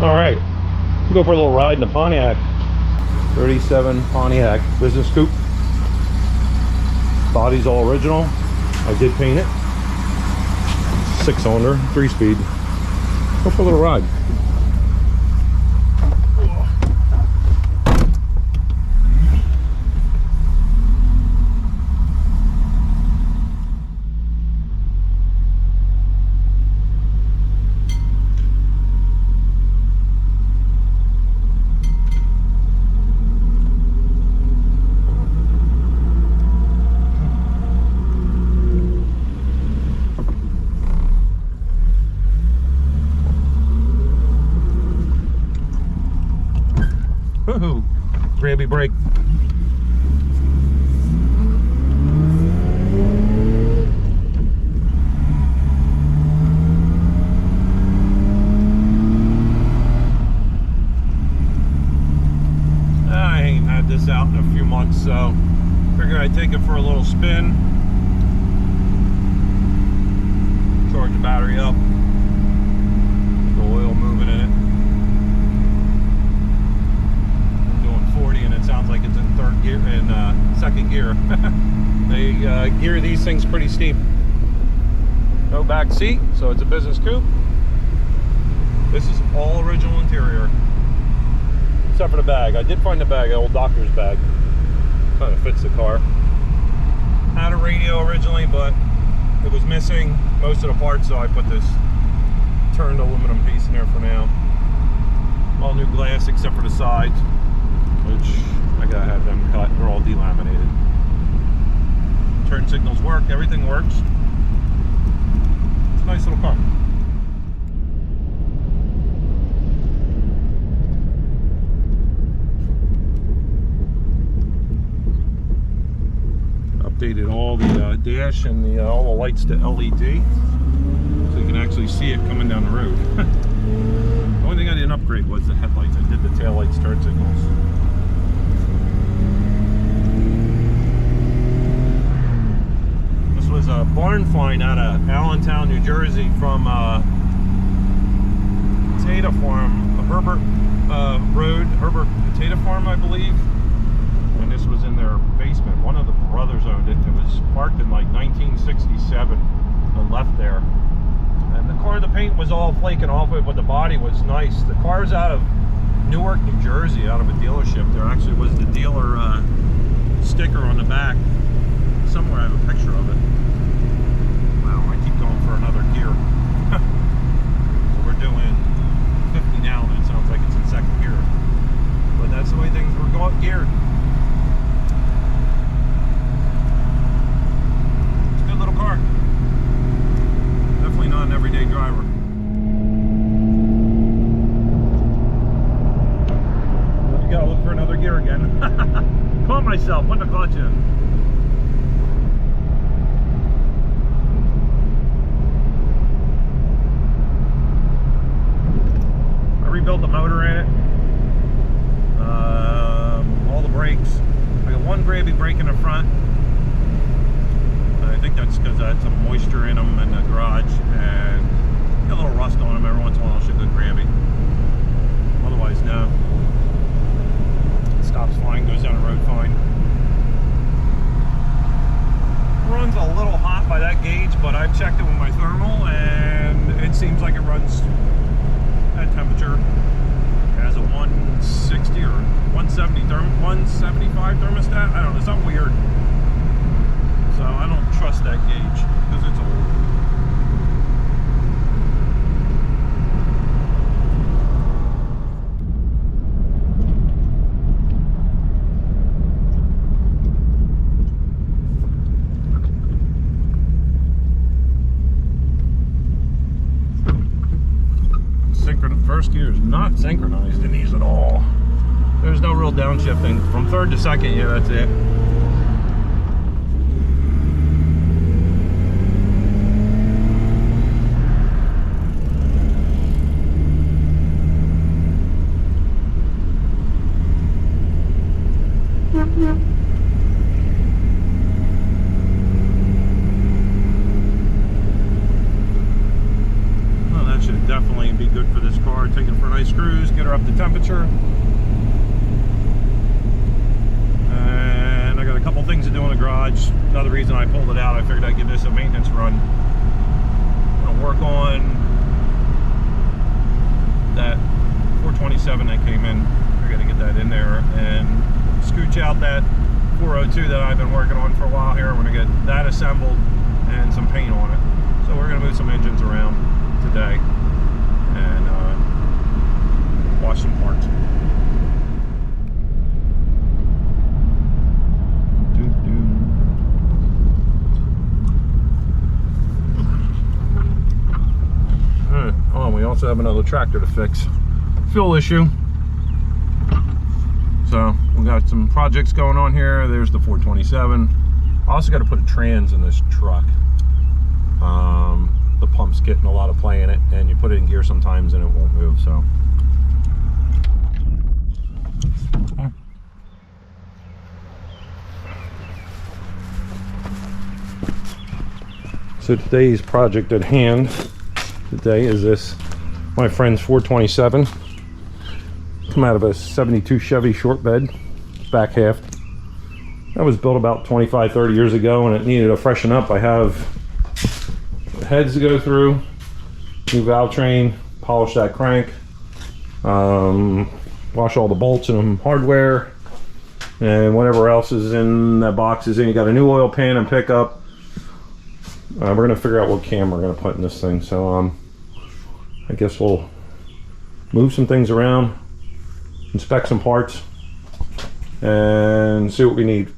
All right, we'll go for a little ride in the Pontiac. 37 Pontiac business coupe. Body's all original. I did paint it. 6-cylinder, 3-speed. Go for a little ride. Woohoo! Grabby brake. I ain't had this out in a few months, so figured I'd take it for a little spin. Charge the battery up. The oil moving in it. And it sounds like it's in third gear and second gear. They gear these things pretty steep. No back seat, so it's a business coupe. This is all original interior, except for the bag. I did find the bag, an old doctor's bag. Kind of fits the car. Had a radio originally, but it was missing most of the parts, so I put this turned aluminum piece in there for now. All new glass except for the sides, which I gotta have them cut. They're all delaminated. Turn signals work, everything works. It's a nice little car. Updated all the dash and all the lights to LED, so you can actually see it coming down the road. The only thing I didn't upgrade was the headlights. I did the tail lights, turn signals. Was a barn find out of Allentown, New Jersey from Potato Farm, Herbert Road, Herbert Potato Farm, I believe. And this was in their basement. One of the brothers owned it. It was parked in like 1967 and left there. And the car, the paint was all flaking off it, but the body was nice. The car's out of Newark, New Jersey, out of a dealership. There actually was the dealer sticker on the back. Somewhere I have a picture of it. Wow, I keep going for another gear. So we're doing 50 now, and it sounds like it's in second gear. But that's the way things were geared. It's a good little car. Definitely not an everyday driver. You gotta look for another gear again. Caught myself, putting the clutch in. Rebuilt the motor in it, all the brakes. I got one grabby brake in the front. I think that's because I had some moisture in them in the garage and got a little rust on them. Every once in a while I'll shoot a good grabby. Otherwise, no. It stops fine, goes down the road fine. Runs a little hot by that gauge, but I've checked it with my thermal and it seems like it runs at temperature. It has a 160 or 170 175 thermostat. I don't know, something weird. So I don't trust that gauge because it's old. First gear is not synchronized in these at all. There's no real downshifting. From third to second, yeah, that's it. Well, that should definitely be good for this car. Take it for a my screws, get her up to temperature. And I got a couple things to do in the garage. Another reason I pulled it out, I figured I'd give this a maintenance run. I'm gonna work on that 427 that came in. I gotta get that in there and scooch out that 402 that I've been working on for a while here. I'm gonna get that assembled and some paint on it. So we're gonna move some engines around today and wash some parts. Oh, and we also have another tractor to fix. Fuel issue. So we got some projects going on here. There's the 427. I also got to put a trans in this truck. The pump's getting a lot of play in it, and you put it in gear sometimes and it won't move. So today's project at hand today is this, my friend's 427. Come out of a 72 Chevy short bed, back half. That was built about 25-30 years ago, and it needed a freshen up. I have heads to go through, new valve train, polish that crank, wash all the bolts and hardware, and whatever else is in that box is in. You got a new oil pan and pickup. We're gonna figure out what cam we're gonna put in this thing. So I guess we'll move some things around, inspect some parts, and see what we need.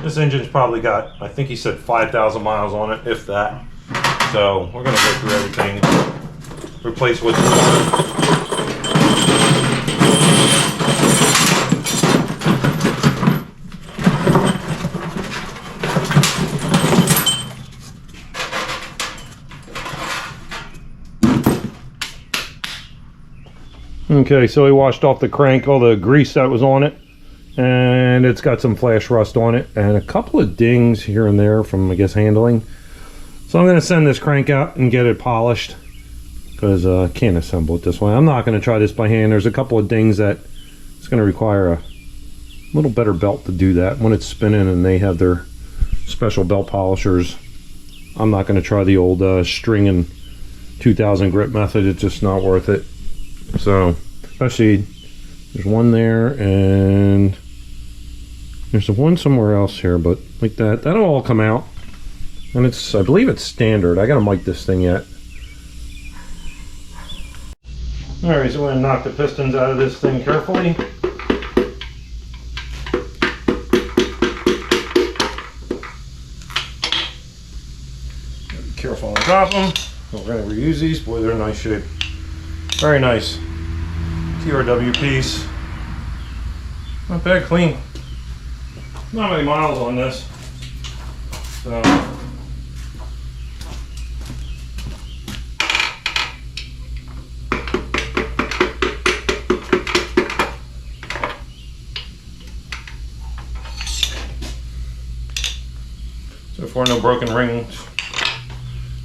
This engine's probably got, I think he said 5,000 miles on it, if that. So we're gonna go through everything, replace what's worn. Okay, so we washed off the crank, all the grease that was on it, and it's got some flash rust on it and a couple of dings here and there from, I guess, handling. So I'm going to send this crank out and get it polished, because I can't assemble it this way. I'm not going to try this by hand. There's a couple of dings that it's going to require a little better belt to do that when it's spinning, and they have their special belt polishers. I'm not going to try the old string and 2000 grit method. It's just not worth it. So especially there's one there, and there's one somewhere else here, but like that, that'll all come out. And it's, I believe it's standard. I gotta mic this thing yet. All right, so we're gonna knock the pistons out of this thing carefully. Be careful on top of them. We're gonna reuse these. Boy, they're in nice shape. Very nice. TRW piece. Not bad, clean. Not many miles on this. So far, no broken rings.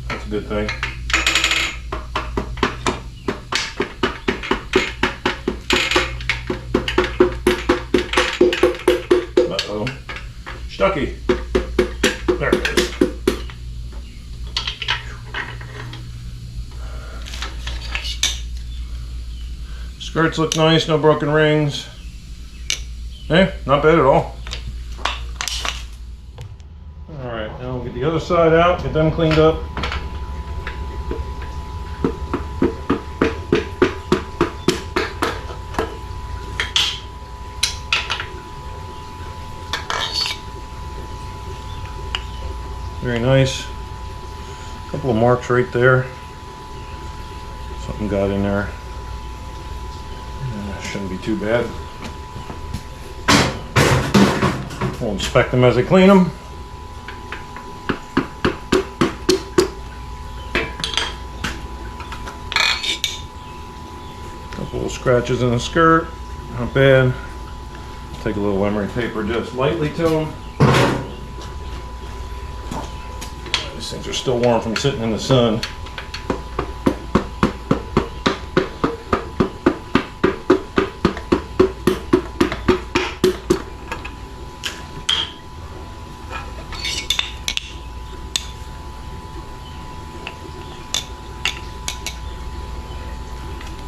That's a good thing. Uh-oh. Stucky. There it is. Skirts look nice, no broken rings. Hey, not bad at all. Alright, now we'll get the other side out, get them cleaned up. Very nice. A couple of marks right there. Something got in there. Shouldn't be too bad. We'll inspect them as I clean them. Couple of scratches in the skirt. Not bad. Take a little emery paper just lightly to them. These things are still warm from sitting in the sun.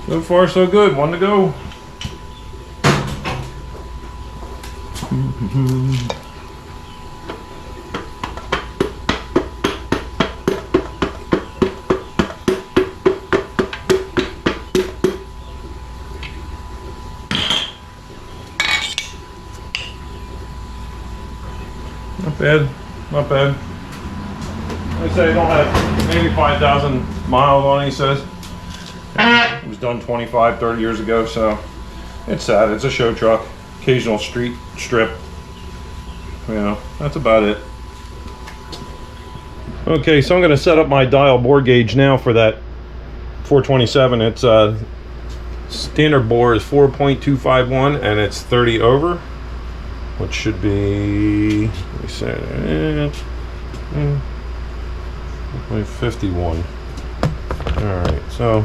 So far, so good. One to go. Not bad. Not bad. I say I don't have maybe 5,000 miles on it, he says. It was done 25, 30 years ago, so it's sad. It's a show truck, occasional street strip. You know, that's about it. Okay, so I'm going to set up my dial bore gauge now for that 427. It's standard bore is 4.251 and it's 30 over, which should be, let me say, 51. All right, so.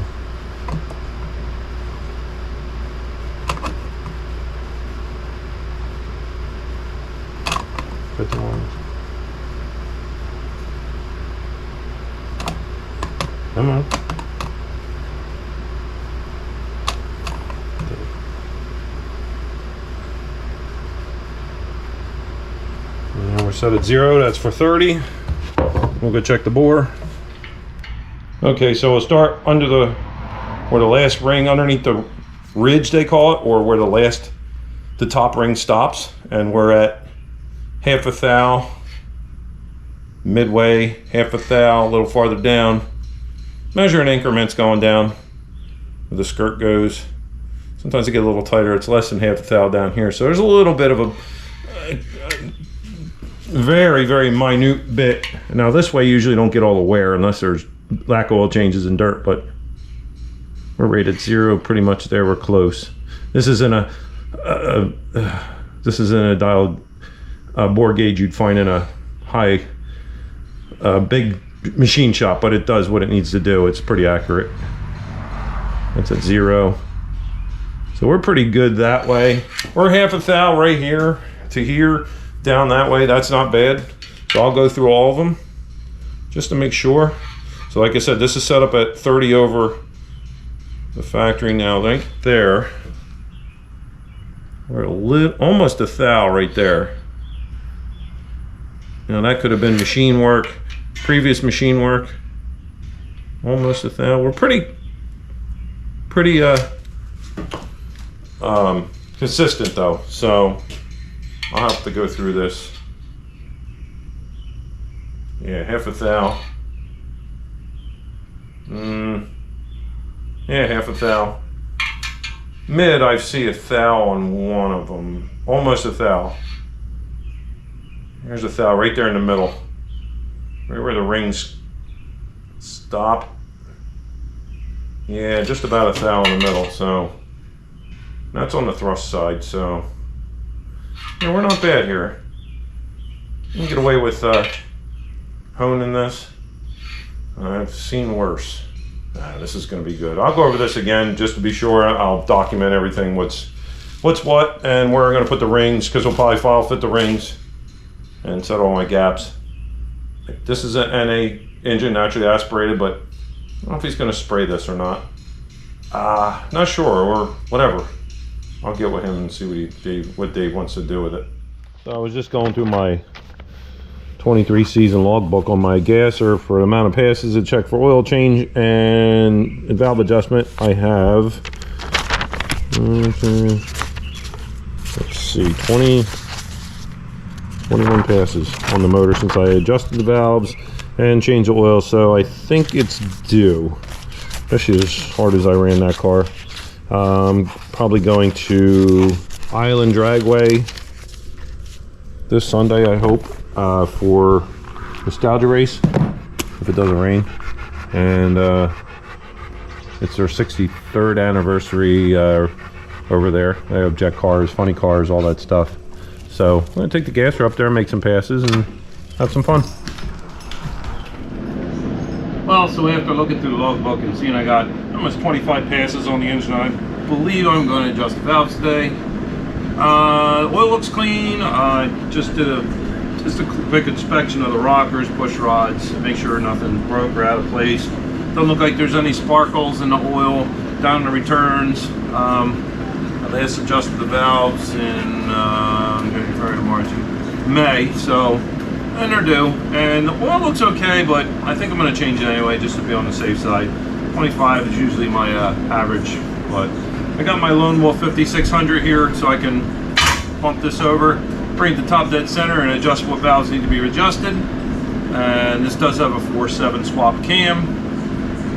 Come on. And we're set at 0. That's for 30. We'll go check the bore. Okay, so we'll start under where the last ring, underneath the ridge they call it, or where the top ring stops, and we're at half a thou, midway, half a thou, a little farther down. Measure in increments going down where the skirt goes. Sometimes it gets a little tighter. It's less than half a thou down here. So there's a little bit of a very, very minute bit. Now this way you usually don't get all the wear unless there's black oil changes and dirt, but we're rated 0 pretty much there. We're close. This isn't a dial bore gauge you'd find in a big machine shop, but it does what it needs to do. It's pretty accurate. It's at 0. So we're pretty good that way. We're half a thou right here to here, down that way. That's not bad. So I'll go through all of them just to make sure. So like I said, this is set up at 30 over the factory now. Right there. We're almost a thou right there. Now that could have been machine work, previous machine work. Almost a thou. We're pretty consistent though, so I'll have to go through this. Yeah, half a thou. Yeah, half a thou. Mid, I see a thou on one of them. Almost a thou. There's a thou right there in the middle. Right where the rings stop. Yeah, just about a thou in the middle, so that's on the thrust side, so yeah, we're not bad here. You can get away with honing this. I've seen worse. This is going to be good. I'll go over this again just to be sure. I'll document everything, what's what, and where I'm going to put the rings, because we'll probably file fit the rings and set all my gaps. This is an NA engine, naturally aspirated, but I don't know if he's going to spray this or not. Not sure, or whatever. I'll get with him and see what Dave wants to do with it. So I was just going through my 23 season logbook on my gasser for the amount of passes to check for oil change and valve adjustment. I have, let's see, 21 passes on the motor since I adjusted the valves and changed the oil, so I think it's due, especially as hard as I ran that car. Probably going to Island Dragway this Sunday, I hope, for Nostalgia Race, if it doesn't rain. And it's their 63rd anniversary over there. They have jet cars, funny cars, all that stuff. So I'm gonna take the gasser up there, make some passes, and have some fun. Well, so after looking through the logbook and seeing I got almost 25 passes on the engine, I believe I'm going to adjust the valves today. Oil looks clean. Just did a quick inspection of the rockers, push rods, make sure nothing broke or out of place. Doesn't look like there's any sparkles in the oil down in the returns. I last adjusted the valves in February to March, May, so and they're due. And the oil looks okay, but I think I'm going to change it anyway just to be on the safe side. 25 is usually my average, but I got my Lone Wolf 5600 here, so I can pump this over, bring it to top dead center, and adjust what valves need to be adjusted. And this does have a 4/7 swap cam,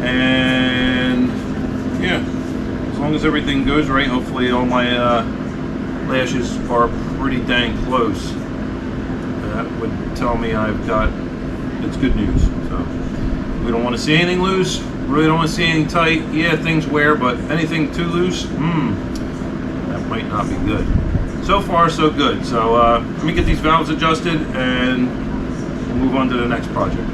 and yeah, as long as everything goes right, hopefully all my lashes are pretty dang close. That would tell me it's good news. So we don't want to see anything loose, really don't want to see anything tight. Yeah, things wear, but anything too loose, that might not be good. So far, so good. So let me get these valves adjusted and we'll move on to the next project.